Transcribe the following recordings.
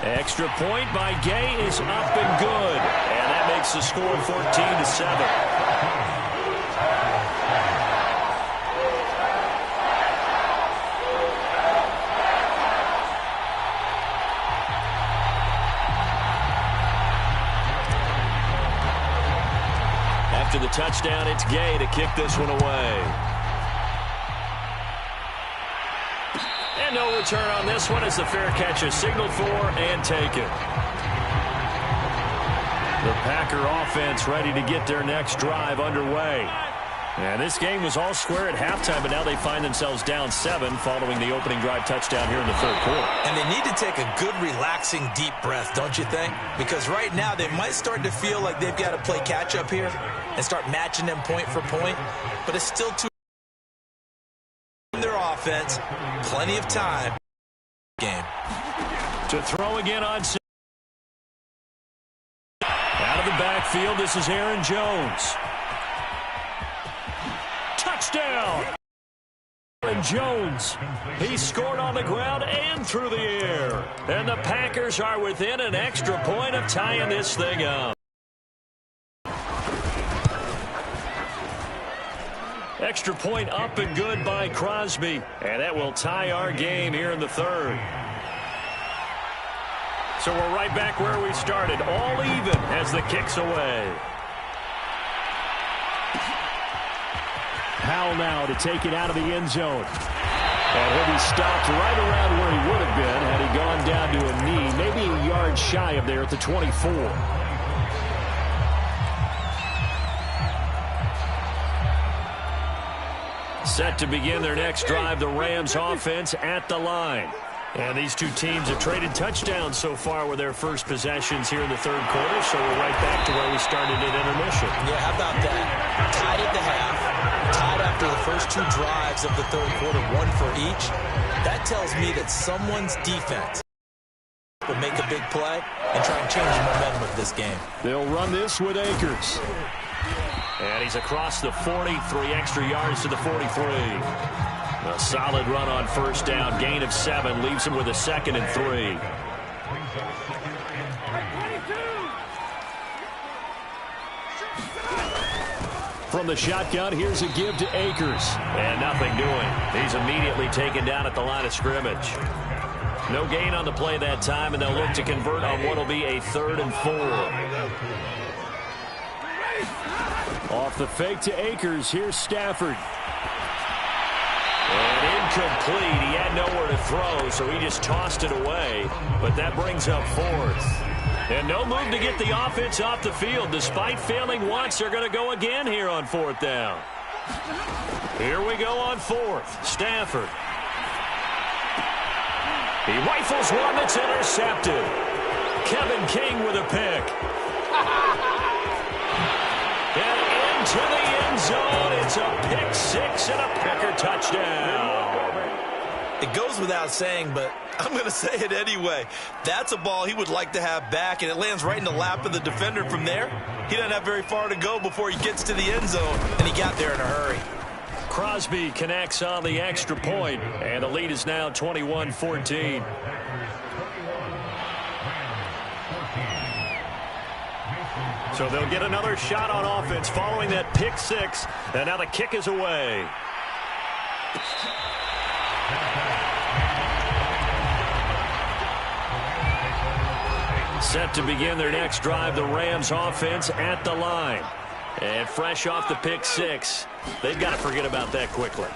Extra point by Gay is up and good. And that makes the score 14-7. After the touchdown, it's Gay to kick this one away. And no return on this one as the fair catch is signaled for and taken. The Packer offense ready to get their next drive underway. And this game was all square at halftime, but now they find themselves down 7 following the opening drive touchdown here in the third quarter. And they need to take a good, relaxing, deep breath, don't you think? Because right now they might start to feel like they've got to play catch-up here and start matching them point for point. But it's still too their offense. Plenty of time. Game. To throw again on out of the backfield, this is Aaron Jones. Touchdown! Aaron Jones. He scored on the ground and through the air. And the Packers are within an extra point of tying this thing up. Extra point up and good by Crosby. And that will tie our game here in the third. So we're right back where we started. All even as the kick's away. Powell now to take it out of the end zone. And he'll be stopped right around where he would have been had he gone down to a knee, maybe a yard shy of there at the 24. Set to begin their next drive, the Rams offense at the line. And these two teams have traded touchdowns so far with their first possessions here in the third quarter, so we're right back to where we started at intermission. Yeah, how about that? Tied at the half, tied after the first 2 drives of the third quarter, 1 for each. That tells me that someone's defense will make a big play and try and change the momentum of this game. They'll run this with Akers. And he's across the 40, 3 extra yards to the 43. A solid run on first down. Gain of 7 leaves him with a 2nd and 3. From the shotgun, here's a give to Akers. And nothing doing. He's immediately taken down at the line of scrimmage. No gain on the play that time, and they'll look to convert on what will be a 3rd and 4. Off the fake to Akers, here's Stafford. And incomplete. He had nowhere to throw, so he just tossed it away. But that brings up 4th. And no move to get the offense off the field. Despite failing once, they're going to go again here on 4th down. Here we go on 4th. Stafford. He rifles one that's intercepted. Kevin King with a pick. And into the end zone. It's a pick 6 and a Packer touchdown. It goes without saying, but I'm going to say it anyway. That's a ball he would like to have back, and it lands right in the lap of the defender from there. He doesn't have very far to go before he gets to the end zone, and he got there in a hurry. Crosby connects on the extra point, and the lead is now 21-14. So they'll get another shot on offense following that pick 6, and now the kick is away. Set to begin their next drive, the Rams offense at the line. And fresh off the pick 6, they've got to forget about that quickly.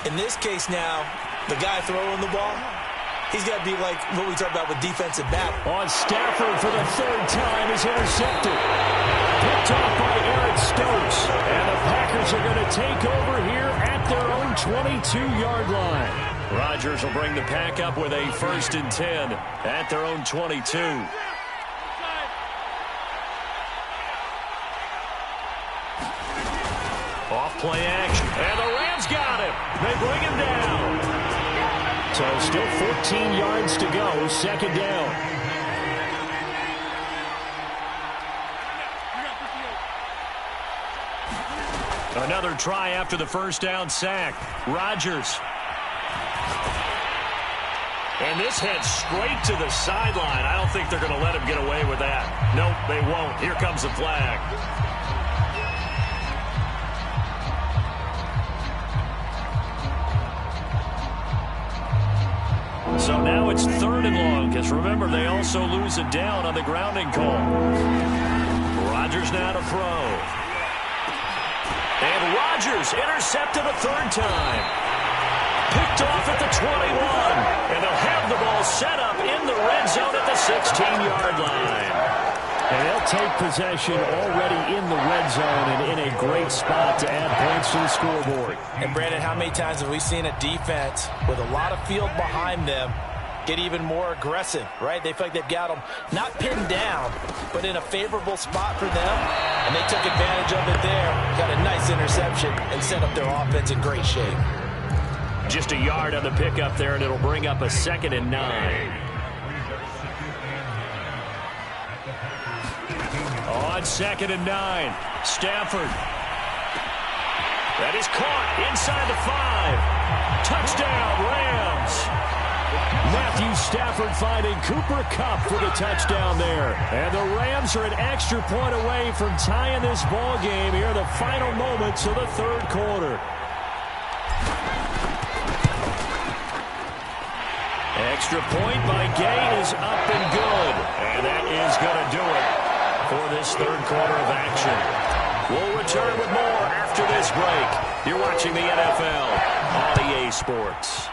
In this case now, the guy throwing the ball, he's got to be like what we talked about with defensive back. On Stafford for the 3rd time is intercepted. Picked off by Eric Stokes. And the Packers are going to take over here at their own 22-yard line. Rodgers will bring the Pack up with a 1st and 10 at their own 22. Off play action. And the Rams got him. They bring him down. So still 14 yards to go. 2nd down. Another try after the first down sack. Rodgers. And this heads straight to the sideline. I don't think they're going to let him get away with that. Nope, they won't. Here comes the flag. So now it's 3rd and long, because remember, they also lose it down on the grounding call. Rodgers now to throw. And Rodgers intercepted a 3rd time. Picked off at the 21. And they'll have the ball set up in the red zone at the 16-yard line. And they'll take possession already in the red zone and in a great spot to add points to the scoreboard. And, Brandon, how many times have we seen a defense with a lot of field behind them get even more aggressive, right? They feel like they've got them not pinned down, but in a favorable spot for them. And they took advantage of it there, got a nice interception, and set up their offense in great shape. Just a yard on the pickup there, and it'll bring up a 2nd and 9. On 2nd and 9, Stafford. That is caught inside the 5. Touchdown, Rams. Matthew Stafford finding Cooper Kupp for the touchdown there. And the Rams are an extra point away from tying this ball game here in the final moments of the 3rd quarter. Extra point by Gay is up and good. And that is going to do it for this 3rd quarter of action. We'll return with more after this break. You're watching the NFL on EA Sports.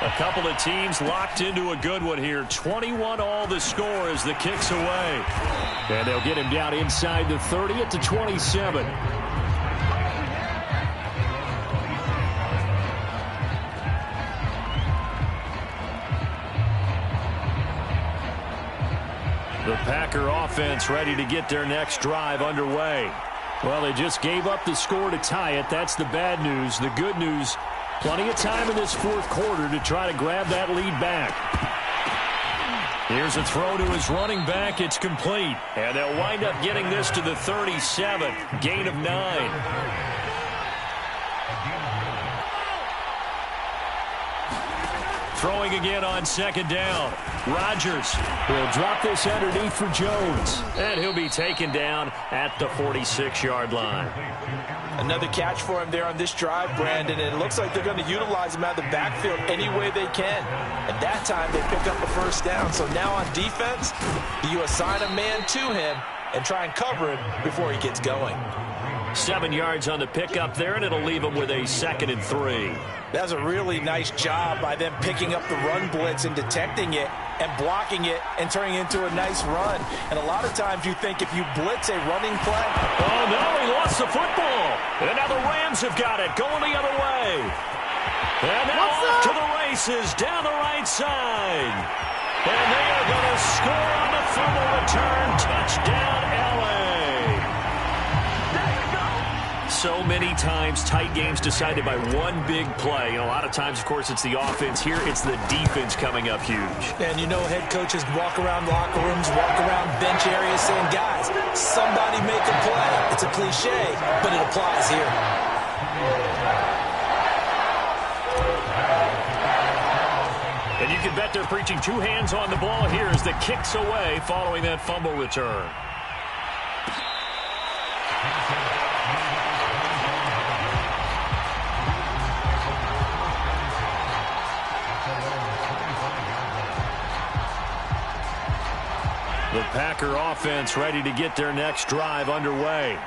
A couple of teams locked into a good one here. 21 all the score as the kick's away. And they'll get him down inside the 30 at the 27. The Packer offense ready to get their next drive underway. Well, they just gave up the score to tie it. That's the bad news. The good news, plenty of time in this 4th quarter to try to grab that lead back. Here's a throw to his running back. It's complete. And they'll wind up getting this to the 37. Gain of 9. Throwing again on 2nd down. Rodgers will drop this underneath for Jones. And he'll be taken down at the 46-yard line. Another catch for him there on this drive, Brandon. And it looks like they're going to utilize him out of the backfield any way they can. And that time they pick up a 1st down. So now on defense, you assign a man to him and try and cover him before he gets going. 7 yards on the pickup there, and it'll leave him with a 2nd and 3. That was a really nice job by them picking up the run blitz and detecting it and blocking it and turning it into a nice run. And a lot of times you think if you blitz a running play. Oh, no, he lost the football. And now the Rams have got it, going the other way. And now off to the races down the right side. And they are going to score on the fumble return. Touchdown, L.A. So many times tight games decided by one big play. You know, a lot of times, of course, it's the offense. Here, it's the defense coming up huge. And you know, head coaches walk around locker rooms, walk around bench areas saying, guys, somebody make a play. It's a cliche, but it applies here. And you can bet they're preaching 2 hands on the ball here as the kick's away following that fumble return. The Packer offense ready to get their next drive underway.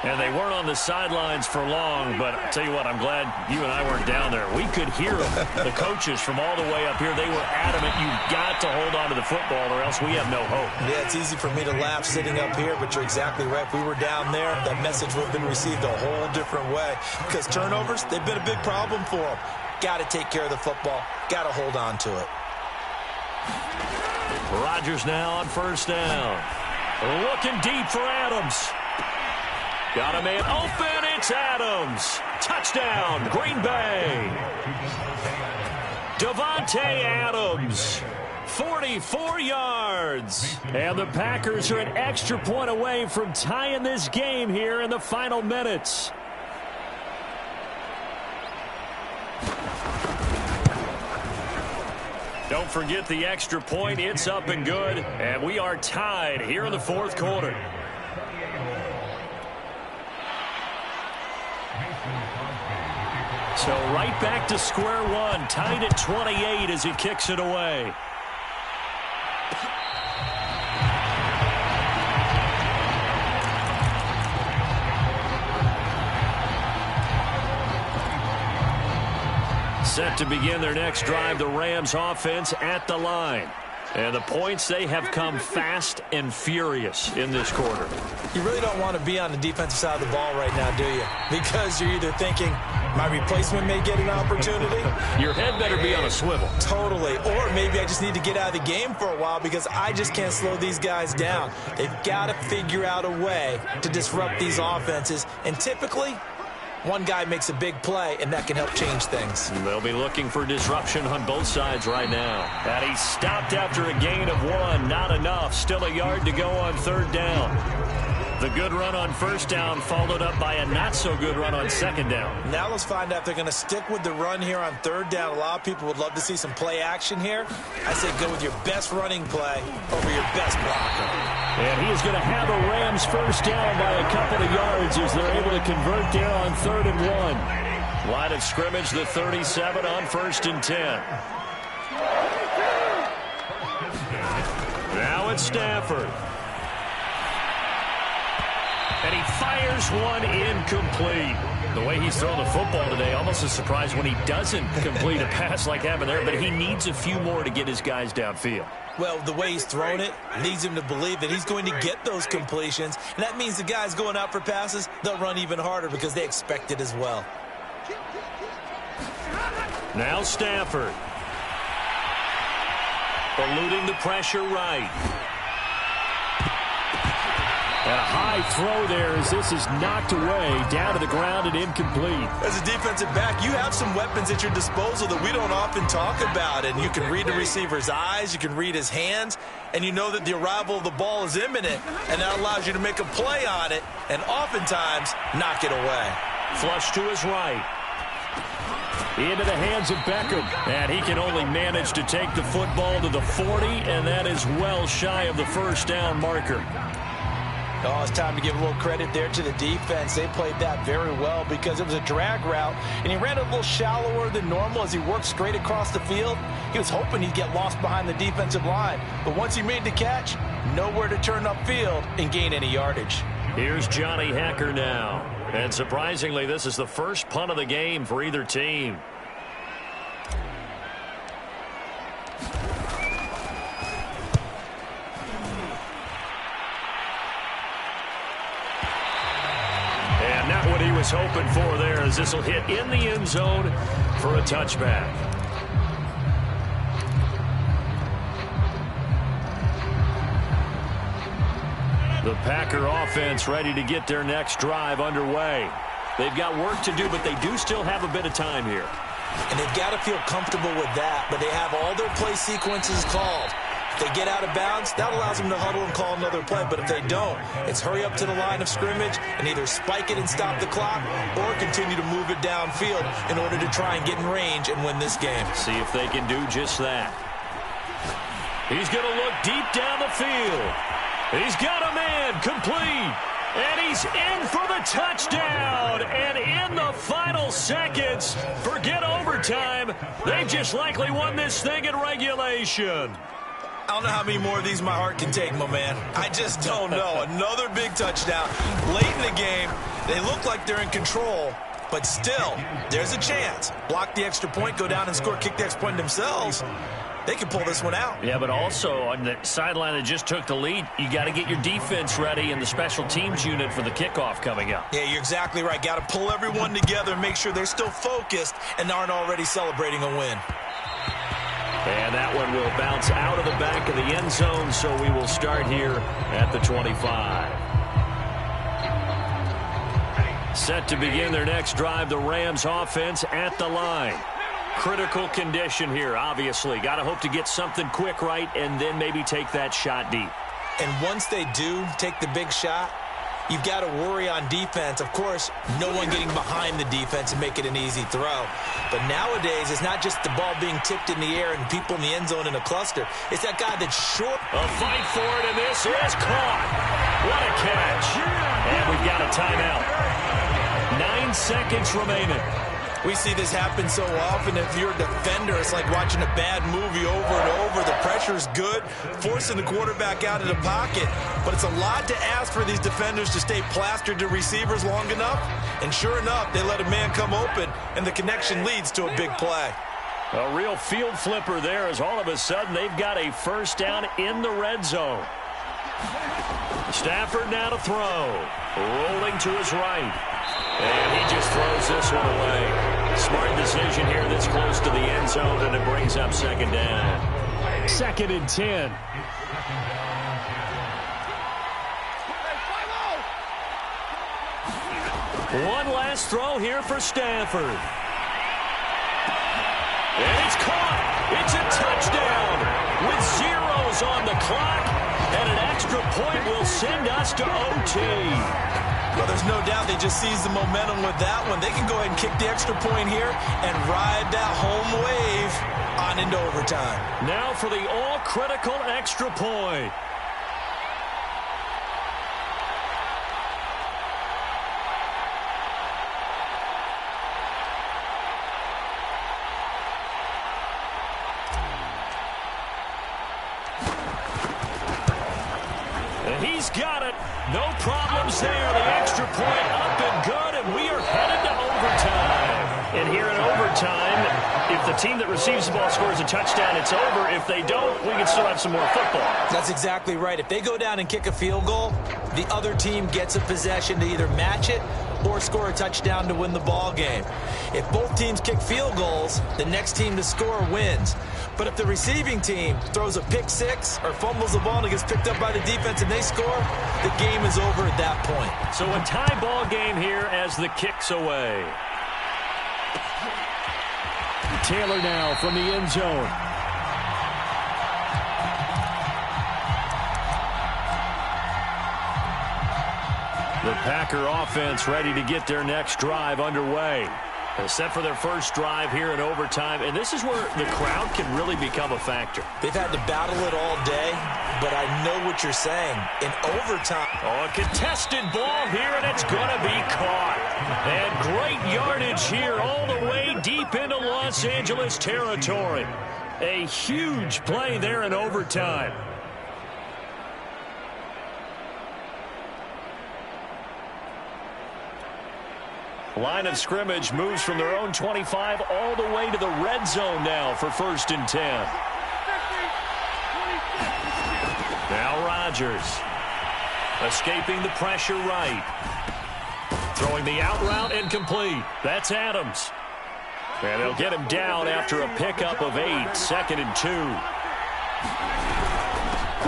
And they weren't on the sidelines for long, but I'll tell you what, I'm glad you and I weren't down there. We could hear them, the coaches from all the way up here. They were adamant, you've got to hold on to the football or else we have no hope. Yeah, it's easy for me to laugh sitting up here, but you're exactly right. If we were down there, that message would have been received a whole different way. Because turnovers, they've been a big problem for them. Got to take care of the football. Got to hold on to it. Rodgers now on 1st down. Looking deep for Adams. Got a man open. It's Adams. Touchdown, Green Bay. Davante Adams, 44 yards. And the Packers are an extra point away from tying this game here in the final minutes. Don't can't forget the extra point. It's up and good, and we are tied here in the fourth quarter. So right back to square one, tied at 28 as he kicks it away. Set to begin their next drive, the Rams offense at the line. And the points, they have come fast and furious in this quarter. You really don't want to be on the defensive side of the ball right now, do you? Because you're either thinking, my replacement may get an opportunity. Your head better be on a swivel. Totally. Or maybe I just need to get out of the game for a while because I just can't slow these guys down. They've got to figure out a way to disrupt these offenses. And typically, one guy makes a big play, and that can help change things. They'll be looking for disruption on both sides right now. And he stopped after a gain of 1. Not enough. Still a yard to go on third down. The good run on first down followed up by a not-so-good run on second down. Now let's find out if they're going to stick with the run here on third down. A lot of people would love to see some play action here. I say go with your best running play over your best blocker. And he is going to have a Rams first down by a couple of yards as they're able to convert there on 3rd and 1. Line of scrimmage, the 37 on 1st and 10. Now it's Stafford. And he fires one incomplete. The way he's throwing the football today, almost a surprise when he doesn't complete a pass like happened there, but he needs a few more to get his guys downfield. Well, the way he's thrown it leads him to believe that he's going to get those completions, and that means the guys going out for passes, they'll run even harder because they expect it as well. Now Stafford. Eluding the pressure right. And a high throw there as this is knocked away, down to the ground and incomplete. As a defensive back, you have some weapons at your disposal that we don't often talk about. And you can read the receiver's eyes, you can read his hands, and you know that the arrival of the ball is imminent. And that allows you to make a play on it and oftentimes knock it away. Flush to his right. Into the hands of Beckham. And he can only manage to take the football to the 40, and that is well shy of the first down marker. Oh, it's time to give a little credit there to the defense. They played that very well because it was a drag route, and he ran a little shallower than normal as he worked straight across the field. He was hoping he'd get lost behind the defensive line, but once he made the catch, nowhere to turn upfield and gain any yardage. Here's Johnny Hacker now, and surprisingly, this is the first punt of the game for either team. Not what he was hoping for there, as this will hit in the end zone for a touchback. The Packer offense ready to get their next drive underway. They've got work to do, but they do still have a bit of time here. And they've got to feel comfortable with that, but they have all their play sequences called. If they get out of bounds, that allows them to huddle and call another play. But if they don't, it's hurry up to the line of scrimmage and either spike it and stop the clock or continue to move it downfield in order to try and get in range and win this game. See if they can do just that. He's going to look deep down the field. He's got a man complete. And he's in for the touchdown. And in the final seconds, forget overtime. They just likely won this thing in regulation. I don't know how many more of these my heart can take, my man. I just don't know. Another big touchdown late in the game. They look like they're in control, but still, there's a chance. Block the extra point, go down and score, kick the extra point themselves. They can pull this one out. Yeah, but also on the sideline that just took the lead, you got to get your defense ready and the special teams unit for the kickoff coming up. Yeah, you're exactly right. Got to pull everyone together and make sure they're still focused and aren't already celebrating a win. And that one will bounce out of the back of the end zone, so we will start here at the 25. Set to begin their next drive, the Rams offense at the line. Critical condition here, obviously. Got to hope to get something quick right and then maybe take that shot deep. And once they do take the big shot, you've got to worry on defense. Of course, no one getting behind the defense and make it an easy throw. But nowadays, it's not just the ball being tipped in the air and people in the end zone in a cluster. It's that guy that's short. A fight for it, and this is caught. What a catch. And we've got a timeout. 9 seconds remaining. We see this happen so often. If you're a defender, it's like watching a bad movie over and over. The pressure's good, forcing the quarterback out of the pocket. But it's a lot to ask for these defenders to stay plastered to receivers long enough. And sure enough, they let a man come open, and the connection leads to a big play. A real field flipper there as all of a sudden they've got a first down in the red zone. Stafford now to throw. Rolling to his right. And he just throws this one away. Smart decision here this close to the end zone, and it brings up second down. 2nd and 10. One last throw here for Stafford. And it's caught. It's a touchdown with zeros on the clock. And an extra point will send us to OT. Well, there's no doubt they just seized the momentum with that one. They can go ahead and kick the extra point here and ride that home wave on into overtime. Now for the all-critical extra point. He's got it. No problems there. The extra point up and good, and we are headed to overtime. And here in overtime, if the team that receives the ball scores a touchdown, it's over. If they don't, we can still have some more football. That's exactly right. If they go down and kick a field goal, the other team gets a possession to either match it or score a touchdown to win the ball game. If both teams kick field goals, the next team to score wins. But if the receiving team throws a pick six or fumbles the ball and it gets picked up by the defense and they score, the game is over at that point. So a tie ball game here as the kick's away. Taylor now from the end zone. The Packer offense ready to get their next drive underway. They're set for their first drive here in overtime, and this is where the crowd can really become a factor. They've had to battle it all day, but I know what you're saying. In overtime. Oh, a contested ball here, and it's going to be caught. And great yardage here all the way deep into Los Angeles territory. A huge play there in overtime. Line of scrimmage moves from their own 25 all the way to the red zone now for 1st and 10. Now Rodgers. Escaping the pressure right. Throwing the out route incomplete. That's Adams. And they'll get him down after a pickup of 8. 2nd and 2.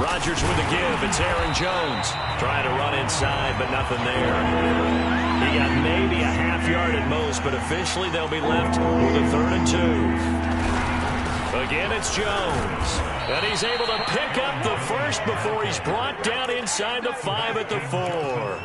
Rodgers with a give. It's Aaron Jones. Trying to run inside, but nothing there. He got maybe a half yard at most, but officially they'll be left with a 3rd and 2. Again, it's Jones. And he's able to pick up the first before he's brought down inside the 5 at the 4.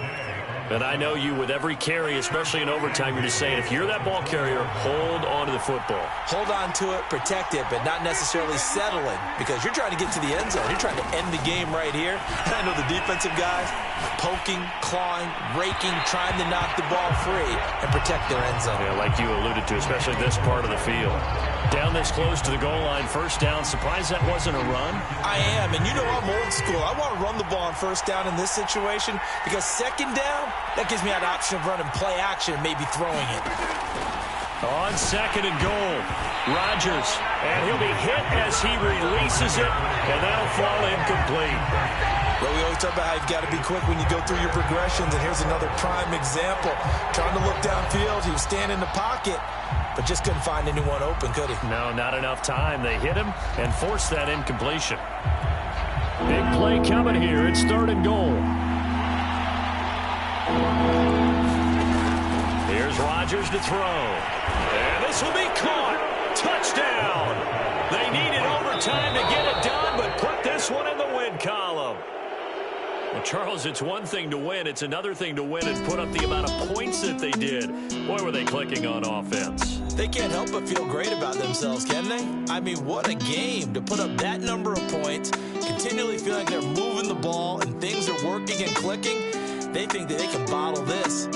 And I know you, with every carry, especially in overtime, you're just saying, if you're that ball carrier, hold on to the football. Hold on to it, protect it, but not necessarily settling, because you're trying to get to the end zone. You're trying to end the game right here. And I know the defensive guys poking, clawing, raking, trying to knock the ball free and protect their end zone. Yeah, like you alluded to, especially this part of the field. Down this close to the goal line, first down. Surprised that wasn't a run? I am, and you know I'm old school. I want to run the ball on first down in this situation because second down, that gives me an option of running play action and maybe throwing it. On 2nd and goal, Rodgers, and he'll be hit as he releases it, and that'll fall incomplete. Well, we always talk about how you've got to be quick when you go through your progressions, and here's another prime example. Trying to look downfield, he was standing in the pocket, but just couldn't find anyone open, could he? No, not enough time. They hit him and forced that incompletion. Big play coming here. It's 3rd and goal. Here's Rodgers to throw. And this will be caught. Touchdown. They needed overtime to get it done, but put this one in the win column. Well, Charles, it's one thing to win. It's another thing to win and put up the amount of points that they did. Boy, were they clicking on offense. They can't help but feel great about themselves, can they? I mean, what a game to put up that number of points, continually feeling like they're moving the ball and things are working and clicking. They think that they can bottle this.